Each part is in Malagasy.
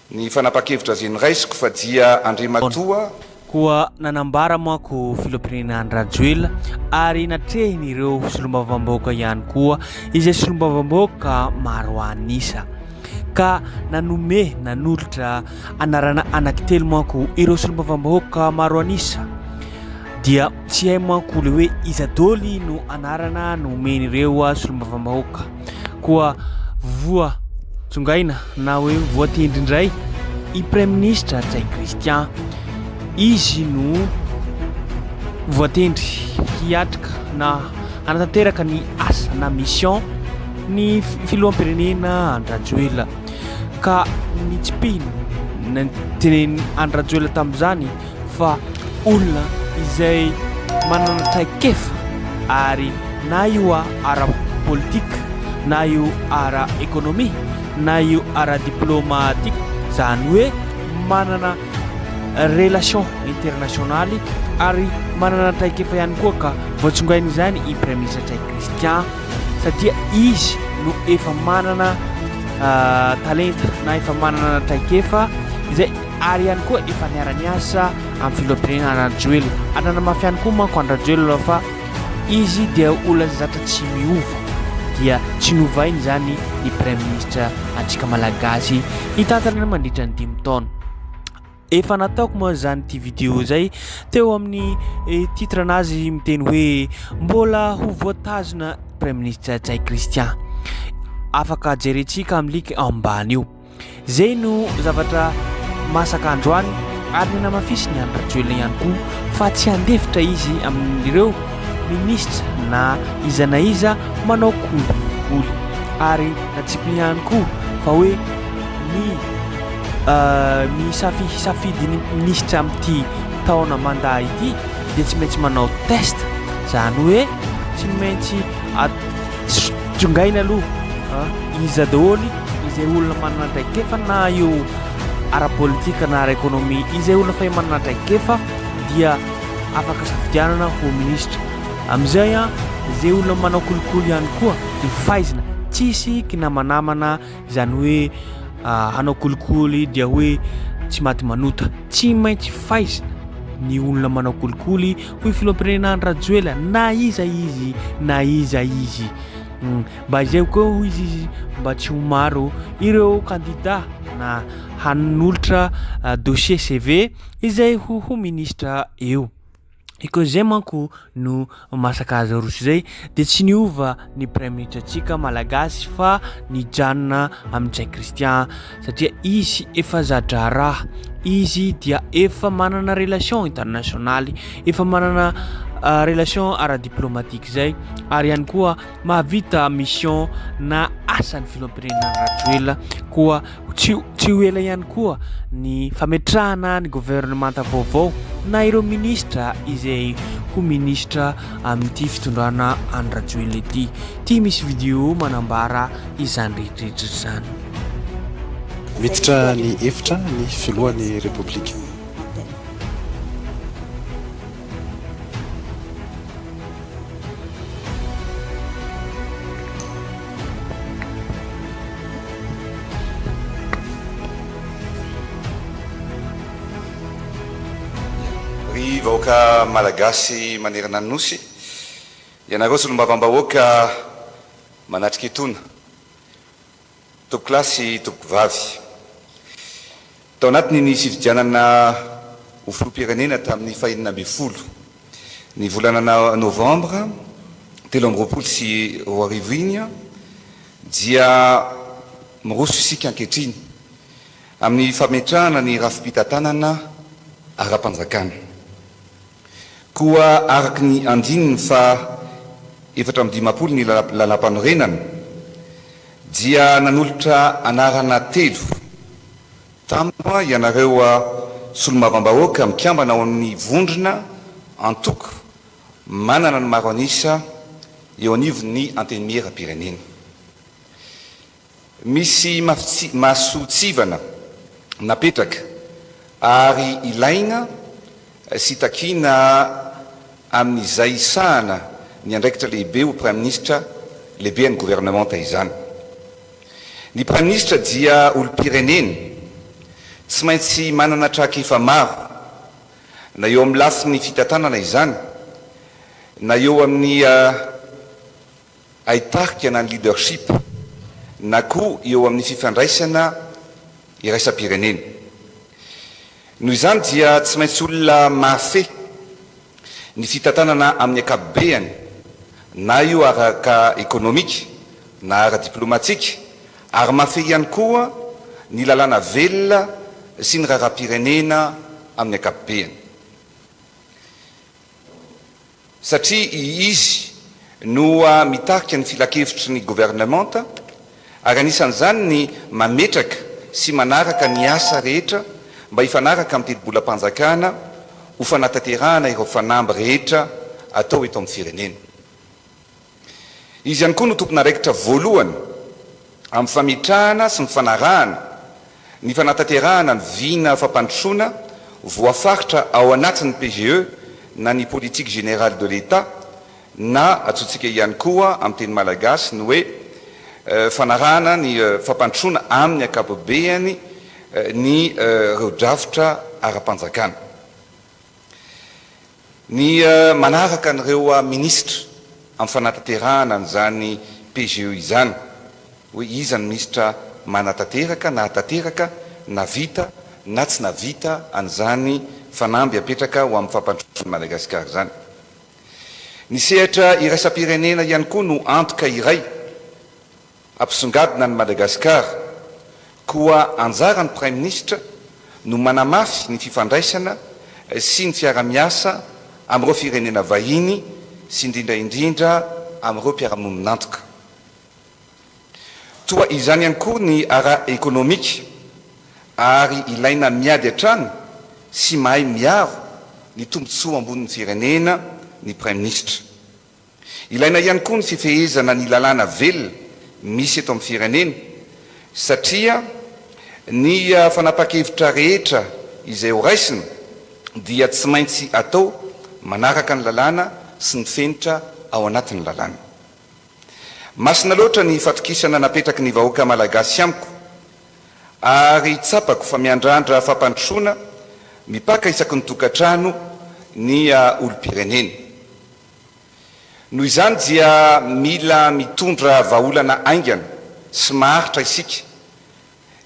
Ny fanapa-kevitra azy raisiko fa dia andrimatoa koa nanambara moako filopirenena Andrajoela ary natrehiny ireo solombavamboaka ihany koa izay solombavamboaka maro anisa ka nanome nanolotra anarana anankitelo moako ireo solombavamboaka maro anisa dia tsy hay moako le hoe iza dôly no anarana nomen'ireo solombavamboaka koa voa tsongaina na hoe Voatendry Indray i Praiminisitra Ntsay izy no Voatendry hiatrika na anatanteraka ny asa na mission ny filoham-pirenena Andrajoela ka ny tsipino teneny Andrajoela tamin'izany fa olona izay manana traikefa ary na io ara-politika na io ara-ekonomia na io ara-diplomatique zany hoe manana relation internationaly ary manana traikefa ihany koa ka voatsongainy izany i Praiminisitra Ntsay satria izy no efa manana talenta na efa manana traikefa izay ary ihany koa efa niara-niasa amin'ny filoham-pirenena Andrajoela ananamafy ihany koa manko Andrajoela fa izy dia olona zatra tsy miova dia tsy novainy zany ny Praiminisitra antsika Malagasy hitantana mandritra ny 5 taona. Efa nataoko moa zany ty vidéo zay teo amin'ny titre anazy miteny hoe mbola ho voatazona Praiminisitra Ntsay afaka jerentsika amin'ny link ambany io. Zay no zavatra masaka androany ary ny namafisy ny Andrajoela ihany koa fa tsy handefitra izy amin'ireo ministra na iza na iza manao kolikoly ary natsipiny ihany koa fa hoe ny safidy ny ministra amin'ity taona mandaa ity dia tsy maintsy manao test zany hoe tsy maintsy tsongaina aloha iza daholo izay olona manana traikefa na io ara-politika na ara-ekonomia izay olona fa manana traikefa dia afaka safidianana ho ministra amin'izay izay olona manao kolikoly ihany koa dia fahaizana tsisy kinamanamana izany hoe hanao kolikoly dia hoe tsy maty manota tsy maintsy fahaizana ny olona manao kolikoly hoe filoham-pirenena Andrajoela na iza izy mba izay koa izy mba tsy ho maro ireo kandida na hanolotra dossier CV izay ho ministra eo. Iko zay manko no masaka azy roso zay dia tsy niova ny Praiminisitra antsika Malagasy fa ny janona amin'ny Ntsay satria izy efa zadraraha izy dia efa manana relation internationaly efa manana relation ara-diplomatique zay ary ihany koa mahavita mission na asan'ny filoham-pirenena Andrajoela koa tsy ho ela ihany koa ny fametrahana ny gouvernemanta vaovao na ireo ministra izay ho ministra amin'ity fitondrana Andrajoela ity misy vidéo manambara izany rehetrarehetra zany. Miditra ny efitra ny filohan'ny Repoblika. ry vahoaka Malagasy manerana ny nosy ianareo solombavambahoaka manatrika etona toko klasy toko vavy tao anatiny ny fifidianana ho filoham-pirenena tamin'ny 2010 ny volana novembre 2024 iny dia miroso isika ankehitriny amin'ny fametrahana ny rafi-pitantanana ara-panjakana koa araky ny andininy fa 450 ny lalam-panorenana dia nanolotra anarana telo tampoa ianareo solombavambahoaka mikambana ao amin'ny vondrona antoko manana ny maro anisa eo anivon'ny antenimieram-pirenena misy masotsivana napetraka ary ilaina sy takina amin'izay isahana ny andraikitra lehibe ho praiminisitra lehibe any gouvernement izany. Ny praiminisitra dia olo-pirenena tsy maintsy manana traky efa maro na eo amin'ny lafiny fitantanana izany na eo amin'ny aitarika na ny leadership na koa eo amin'ny fifandraisana iraisam-pirenena. Noho izany dia tsy maintsy olona mafe ny fitantanana amin'ny akapobeany na io araka ekonomika na ara-diplomatika ary mafe ihany koa ny lalàna velona sy ny raharaham-pirenena amin'ny akapobeany. Satria izy no mitarika ny filakevitry ny gouvernemanta ary anisan'izany ny mametraka sy manaraka ny asa rehetra mba hifanaraka amin'ny telo-bolam-panjakana ho fanatanterahana ireo fanamby rehetra atao eto amin'ny firenena. Izy ihany koa no tompon'araikitra voalohany amin'ny famitrahana sy ny fanarahana ny fanatanterahana ny vina fampandrosoana voafaritra ao anatin'ny PGE na ny politique générale de l'État na atsotsika ihany koa amin'ny teny malagasy ny hoe fanarahana ny fampandrosoana amin'ny akapobeany ny reo drafitra ara-panjakana. Ny manaraka an'ireo ministra amin'ny fanatanterahana an'izany PGE izany hoe iza ny ministra manatanteraka na atateraka na vita na tsy navita an'izany fanamby apetraka ho amin'ny fampandrosoana Madagasikara zany. Ny sehatra iraisam-pirenena ihany koa no antoka iray ampisongadina ny Madagasikara koa anjaran'ny Praiminisitra no manamafy ny fifandraisana sy ny fiara-miasa amin'ireo firenena vahiny sy indrindraindrindra amin'ireo mpiara-moninantoka. Toa izany ihany koa ny ara-ekonomika ary ilaina miady hatrany sy mahay miaro ny tombotsoa ambonin'ny firenena ny Praiminisitra. Ilaina ihany koa ny fifehezana ny lalàna velona misy eto amin'ny firenena satria ny fanapa-kevitra rehetra izay ho raisina dia tsy maintsy atao manaraka ny lalàna sy ny fenitra ao anatin'ny lalàna. Masina loatra ny fatokisana napetraky ny vahoaka malagasy amiko ary tsapako fa miandrandra fampandrosoana mipaka isaky ny tokantrano ny olom-pirenena. Noho izany dia mila mitondra vahaolana aingana sy maharitra isika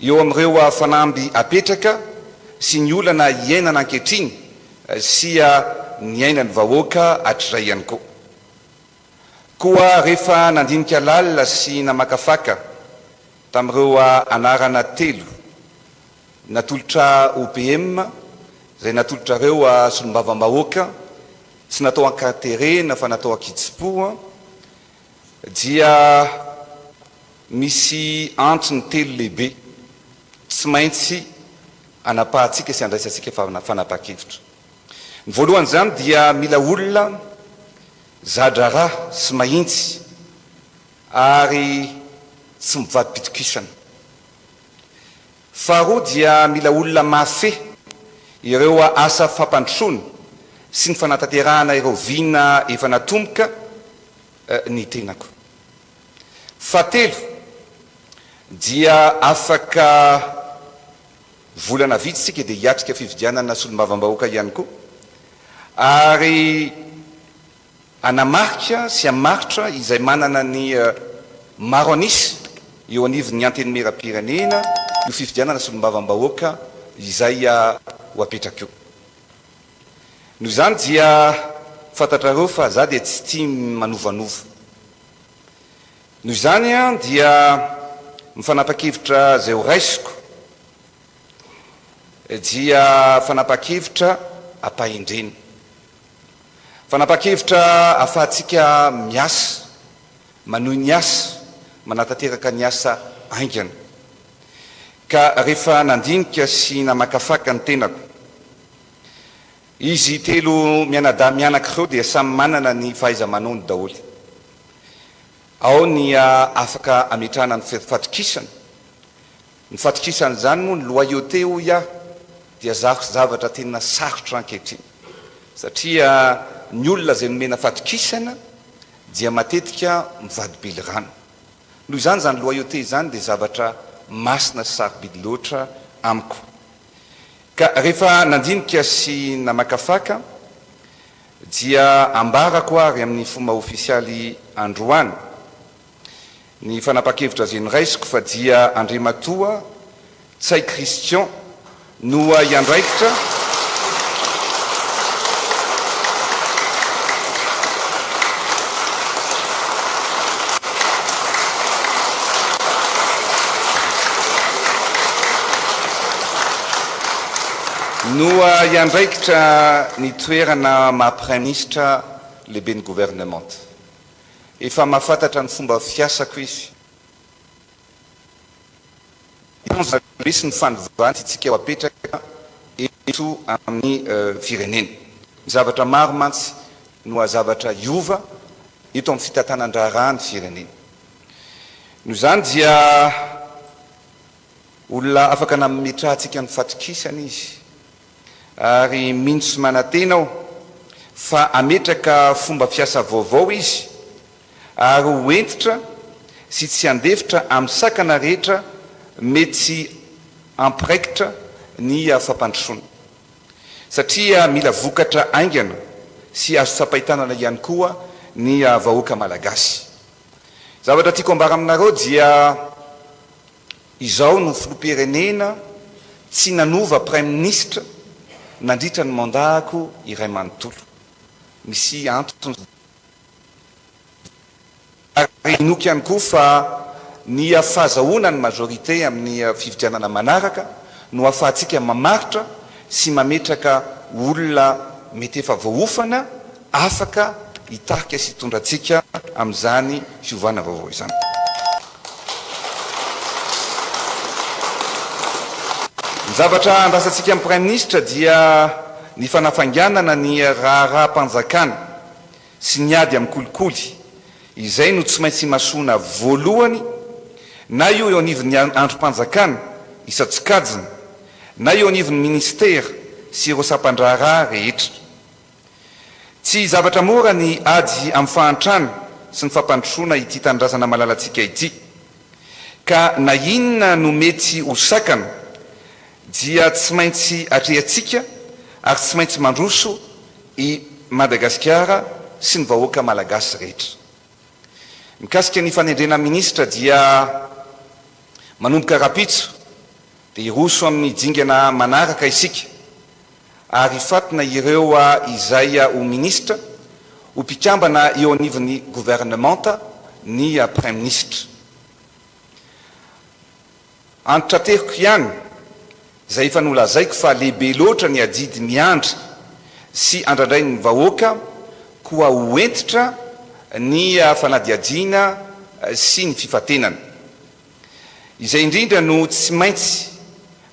eo amin'ireo fanamby apetraka sy ny olana iainana ankehitriny sy ny ainany vahoaka hatr'iray ihany koa. Koa rehefa nandinika lalina sy namakafaka tamin'ireo anarana telo natolotra OPM izay natolotrareo solombavam-bahoaka tsy natao ankaterena fa natao ankitsipo dia misy antony telo lehibe tsy maintsy anapahantsika sy andraisantsika fanapa-kevitra. Ny voalohany izany dia mila olona zadraraha sy mahintsy ary tsy mivady pitokisana. Faharoa dia mila olona mafe ireo asa fampandrosoana sy ny fanatanterahana ireo vina efa natomboka ny tenako. Fahatelo dia afaka volana vitsitsika dia hiatrika fividianana solombavam-bahoaka ihany koa ary anamarika sy amaritra izay manana ny maro anisy eo anivon'ny antenimera-pirenena io fividianana solombavam-bahoaka izay ho apetraka eo. Noho izany dia fantatrareo fa za dia tsy tia manovanova. Noho izany dia mifanapa-kevitra izay ho raisiko dia fanapa-kevitra ampahendrena. Fanapa-kevitra ahafahantsika miasa, manohy ny asa, manatanteraka ny asa aingana. Ka rehefa nandinika sy namakafaka ny tenako, izy telo mianadahy mianakireo dia samy manana ny fahaiza-manao daholo. Ao ny afaka ametrahana ny fatokisana. Ny fatokisana izany moa ny loyauté ho iaho dia zavatra tena sarotra ankehitriny satria ny olona izay nomena fatokisana dia matetika mivady bely rano. Noho izany zany loyauté izany dia zavatra masina sy sarobidy loatra amiko. ka rehefa nandinika sy namakafaka dia ambarako ary amin'ny fomba ofisialy androany ny fanapa-kevitra azy noraisiko fa dia andrimatoa Ntsay Christian no iandraikitra ny toerana maha-praiminisitra lehibe ny gouvernement. Efa mahafantatra ny fomba fiasako izy. Misy ny fandovany tsika eo apetraka eto amin'ny firenena. Ny zavatra maro mantsy no zavatra iova eto amin'ny fitantanan-draharaha ny firenena. Noho izany dia olona afaka nametrahantsika ny fatrikisana izy. Ary mintsy manatena aho fa ametraka fomba fiasa vaovao izy ary hoentitra sy tsy andefitra amin'ny sakana rehetra mety ampiraikitra ny fampandrosoana satria mila vokatra aingana sy azo sapaitanana ihany koa ny vahoaka malagasy. Zavatra tiako ambara aminareo dia izao no filoham-pirenena tsy nanova praiminisitra nandritra ny mandako iray manontolo. Misy antony ary inoky ihany koa fa ny fahazahoana ny majorité amin'ny fifidianana manaraka no ahafahantsika mamaritra sy mametraka olona mety efa voaofana afaka hitarika sy hitondratsika amin'izany fiovana vaovao izany. Ny zavatra andrasantsika amin'ny praiminisitra dia ny fanafanganana ny raharaham-panjakana sy ny ady amin'ny kolikoly izay no tsy maintsy masona voalohany na io eo anivon'ny androm-panjakana isatsikajiny na eo anivon'ny ministera sy ireo sampan-draharaha rehetra. Tsy zavatra mora ny ady amin'ny fahantrana sy ny fampandrosoana ity tanindrazana malalatsika ity ka na inona no mety ho sakana dia tsy maintsy atrehantsika ary tsy maintsy mandroso i Madagasikara sy ny vahoaka malagasy rehetra. Mikasika ny fanendrena minisitra dia manomboka rapitso dia iroso amin'ny dingana manaraka isika ary fatina ireo izay ho minisitra ho mpikambana eo anivon'ny gouvernementa ny praiminisitra. Antitra teriko ihany izay efa nolazaiko fa lehibe loatra ny adidy miandry sy andrandray ny vahoaka koa hoentitra ny fanadiadiana sy ny fifatenana. Izay indrindra no tsy maintsy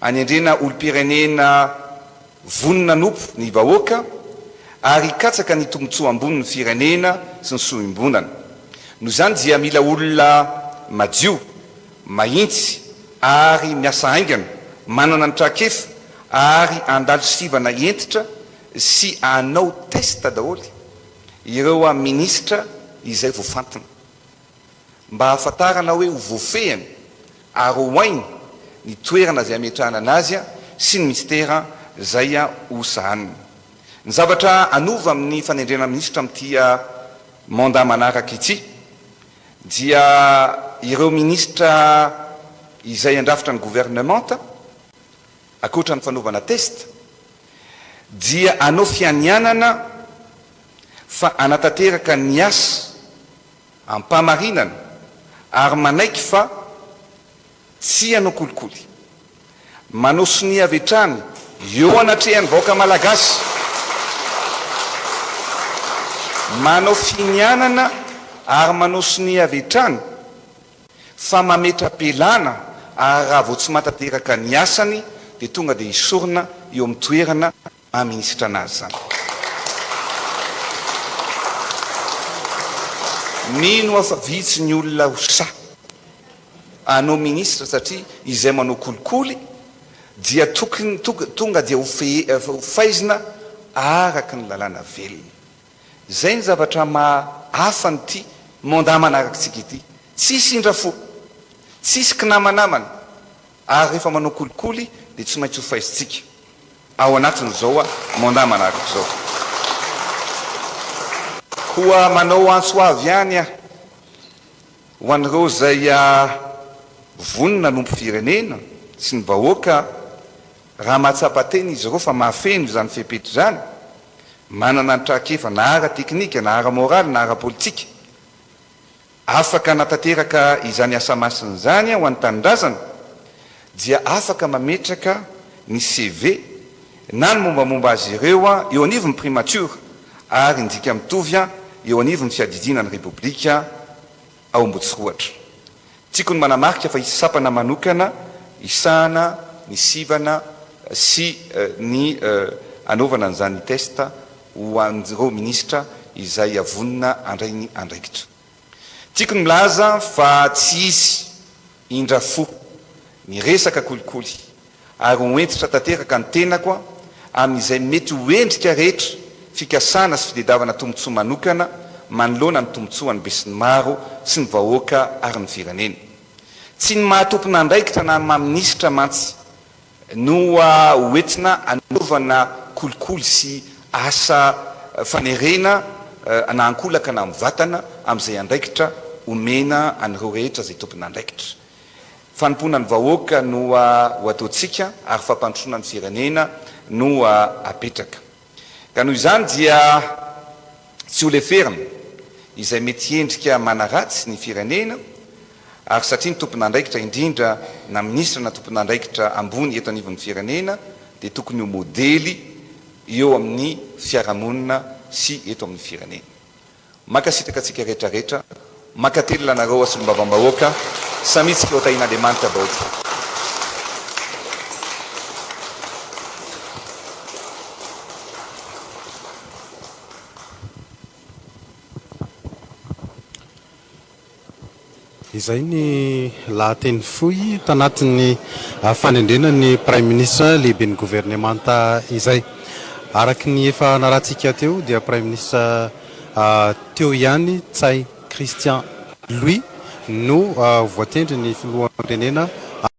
anendrena olom-pirenena vonina nompo ny vahoaka ary katsaka ny tombontsoa ambony ny firenena sy ny soimbonana. Noho izany dia mila olona madio, mahintsy ary miasa aingana, manana ny trakefa ary andalo sivana entitra sy anao testa daholo ireo minisitra izay voafantana mba hahafantarana hoe ho voafehany ary hoainy ny toerana izay ametrahana anazy sy ny ministera izay ho sahaniny. Ny zavatra anova amin'ny fanendrena minisitra amin'ity mandat manaraka ity dia ireo minisitra izay andrafitra ny gouvernementa akoatra ny fanaovana testa dia anao fianianana fa anatanteraka ny asa ampamarinana ary manaiky fa tsy anao kolikoly manao soni avetrany eo anatrehany vahoaka malagasy manao finianana ary manao soni avetrany fa mametra-pelana ary raha vao tsy matateraka ny asany dia tonga dia isorona eo amin'ny toerana maha-minisitra anazy zany. Mino afa vitsy ny olona ho sa anao minisitra satria izay manao kolikoly dia tonga dia ho faizina araka ny lalàna velona. Zay ny zavatra mahafa nyity mandat manarakitsika ity. Tsisy indrafo, tsisy kinamanamana ary rehefa manao kolikoly dia tsy maintsy ho faizitsika. ao anatin'izao a mandat manaraka zao. Koa manao antso avy ihany a ho an'ireo zay vonina nompo firenena sy ny vahoaka, raha mahatsapa-teny izy ireo fa mahafeno zany fehipetry zany, manana ny trakefa na ara teknika na ara moraly na ara politika, afaka natateraka izany asa masiny zany ho an'ny tanindrazana, dia afaka mametraka ny CV na ny mombamomba azy ireo eo anivon'ny primature ary ndika mitovy eo anivon'ny fiadidinany repoblika ao Ambohitsiroatra. Tiako ny manamarika fa isapana manokana isahana ny sivana sy ny anaovana an'izany testa ho an'ireo ministra izay avonina andrainy andraikitra. Tiako ny milaza fa tsy izy indra fo ny resaka kolikoly ary hoentitra tanteraka ny tenako amin'izay mety hoendrika rehetra fikasana sy fitediavana tombotsoa manokana manoloana ny tombotsoa ny besin'ny maro sy ny vahoaka ary ny firenena. Tsy ny mahatompona andraikitra na maministra mantsy no hoentina anaovana kolikoly sy asa fanerena na ankolaka na mivatana amin'izay andraikitra omena an'ireo rehetra zay tompona andraikitra. Fanompoana ny vahoaka no ho ataontsika ary fampandrosoana ny firenena no apetraka. Ka noho izany dia tsy ho leferina izay mety endrika manaratsy ny firenena, ary satria ny tompona andraikitra indrindra na ministra na tompona andraikitra ambony eto anivon'ny firenena dia tokony ho modely eo amin'ny fiarahamonina sy eto amin'ny firenena. Makasitraka atsika rehetrarehetra, makatelona anareo asolombavam-bahoaka, samitsika otain'Andriamanitra baoty. Izay ny lahateny fohy tanatin'ny fanendrena ny Praiminisitra lehiben'ny gouvernemanta izay. Araky ny efa naratsika teo dia Praiminisitra teo ihany Ntsay Christian lui no voatendry ny filohan'ny firenena